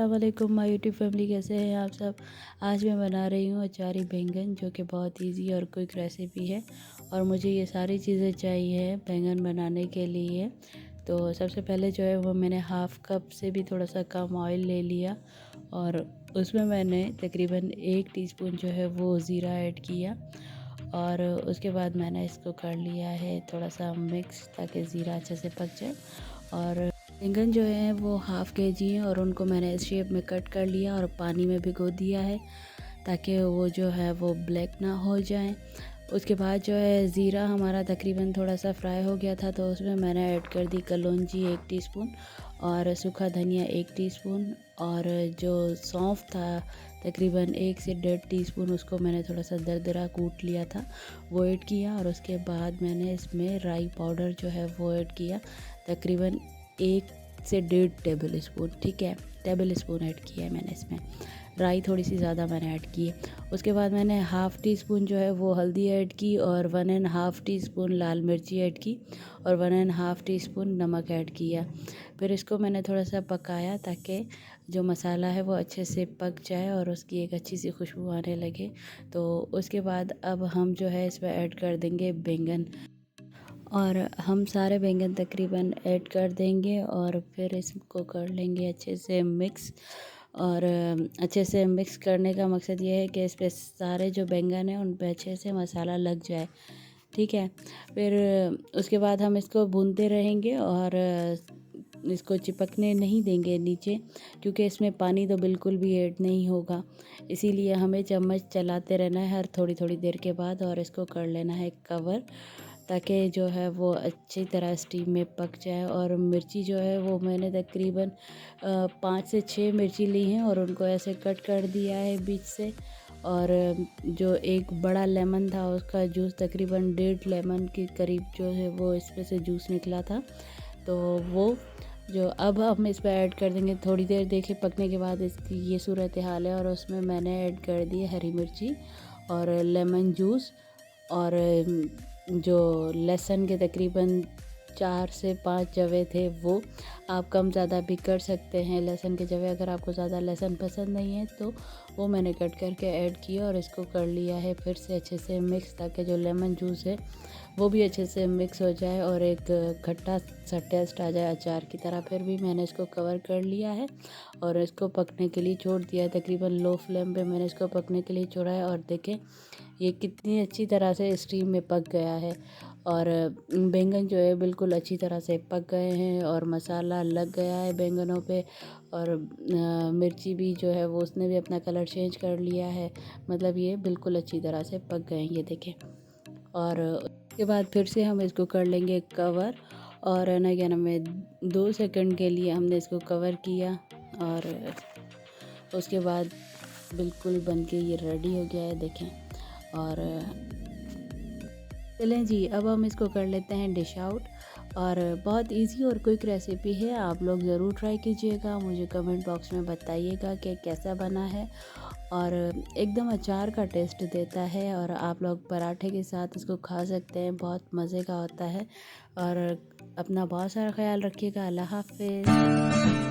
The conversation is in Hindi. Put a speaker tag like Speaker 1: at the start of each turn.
Speaker 1: अस्सलाम वालेकुम माय यूट्यूब फैमिली, कैसे हैं आप सब। आज मैं बना रही हूँ अचारी बैंगन, जो कि बहुत इजी और क्विक रेसिपी है। और मुझे ये सारी चीज़ें चाहिए बैंगन बनाने के लिए। तो सबसे पहले जो है वो मैंने हाफ़ कप से भी थोड़ा सा कम ऑयल ले लिया और उसमें मैंने तकरीबन 1 टीस्पून जो है वो ज़ीरा ऐड किया। और उसके बाद मैंने इसको कर लिया है थोड़ा सा मिक्स, ताकि ज़ीरा अच्छे से पक जाए। और बैंगन जो है वो हाफ़ केजी है और उनको मैंने इस शेप में कट कर लिया और पानी में भिगो दिया है, ताकि वो जो है वो ब्लैक ना हो जाए। उसके बाद जो है ज़ीरा हमारा तकरीबन थोड़ा सा फ्राई हो गया था, तो उसमें मैंने ऐड कर दी कलौंजी 1 टीस्पून और सूखा धनिया 1 टीस्पून। और जो सौंफ था तकरीबन 1 से 1.5 टीस्पून, उसको मैंने थोड़ा सा दरदरा कूट लिया था, वो ऐड किया। और उसके बाद मैंने इसमें राई पाउडर जो है वो ऐड किया, तकरीबन 1 से 1.5 टेबल स्पून, ठीक है, टेबल स्पून ऐड किया है मैंने इसमें। राई थोड़ी सी ज़्यादा मैंने ऐड की है। उसके बाद मैंने हाफ़ टी स्पून जो है वो हल्दी ऐड की और 1.5 टीस्पून लाल मिर्ची ऐड की और 1.5 टीस्पून नमक ऐड किया। फिर इसको मैंने थोड़ा सा पकाया, ताकि जो मसाला है वो अच्छे से पक जाए और उसकी एक अच्छी सी खुशबू आने लगे। तो उसके बाद अब हम जो है इसमें ऐड कर देंगे बैंगन, और हम सारे बैंगन तकरीबन ऐड कर देंगे और फिर इसको कर लेंगे अच्छे से मिक्स। और अच्छे से मिक्स करने का मकसद ये है कि इस पे सारे जो बैंगन हैं उन पे अच्छे से मसाला लग जाए, ठीक है। फिर उसके बाद हम इसको भूनते रहेंगे और इसको चिपकने नहीं देंगे नीचे, क्योंकि इसमें पानी तो बिल्कुल भी ऐड नहीं होगा। इसीलिए हमें चम्मच चलाते रहना है हर थोड़ी थोड़ी देर के बाद, और इसको कर लेना है कवर, ताकि जो है वो अच्छी तरह स्टीम में पक जाए। और मिर्ची जो है वो मैंने तकरीबन 5 से 6 मिर्ची ली हैं और उनको ऐसे कट कर दिया है बीच से। और जो एक बड़ा लेमन था उसका जूस तकरीबन 1.5 लेमन के करीब जो है वो इसमें से जूस निकला था। तो वो जो अब हम इस पर ऐड कर देंगे थोड़ी देर देखे पकने के बाद, इसकी ये सूरत हाल है। और उसमें मैंने ऐड कर दी हरी मिर्ची और लेमन जूस, और जो लहसुन के तकरीबन 4 से 5 जवे थे, वो आप कम ज़्यादा भी कर सकते हैं लहसुन के जवे। अगर आपको ज़्यादा लहसुन पसंद नहीं है तो वो मैंने कट करके ऐड किया और इसको कर लिया है फिर से अच्छे से मिक्स, ताकि जो लेमन जूस है वो भी अच्छे से मिक्स हो जाए और एक खट्टा सा टेस्ट आ जाए अचार की तरह। फिर भी मैंने इसको कवर कर लिया है और इसको पकने के लिए छोड़ दिया है। तकरीबन लो फ्लेम पे मैंने इसको पकने के लिए छोड़ा है, और देखें ये कितनी अच्छी तरह से स्टीम में पक गया है। और बैंगन जो है बिल्कुल अच्छी तरह से पक गए हैं और मसाला लग गया है बैंगनों पे। और मिर्ची भी जो है वो उसने भी अपना कलर चेंज कर लिया है, मतलब ये बिल्कुल अच्छी तरह से पक गए हैं, ये देखें। और उसके बाद फिर से हम इसको कर लेंगे कवर, और है ना क्या नाम है, 2 सेकंड के लिए हमने इसको कवर किया। और उसके बाद बिल्कुल बन के ये रेडी हो गया है, देखें। और चलें जी, अब हम इसको कर लेते हैं डिश आउट। और बहुत इजी और क्विक रेसिपी है, आप लोग ज़रूर ट्राई कीजिएगा। मुझे कमेंट बॉक्स में बताइएगा कि कैसा बना है। और एकदम अचार का टेस्ट देता है और आप लोग पराठे के साथ इसको खा सकते हैं, बहुत मज़े का होता है। और अपना बहुत सारा ख्याल रखिएगा। अल्लाह हाफ़िज़।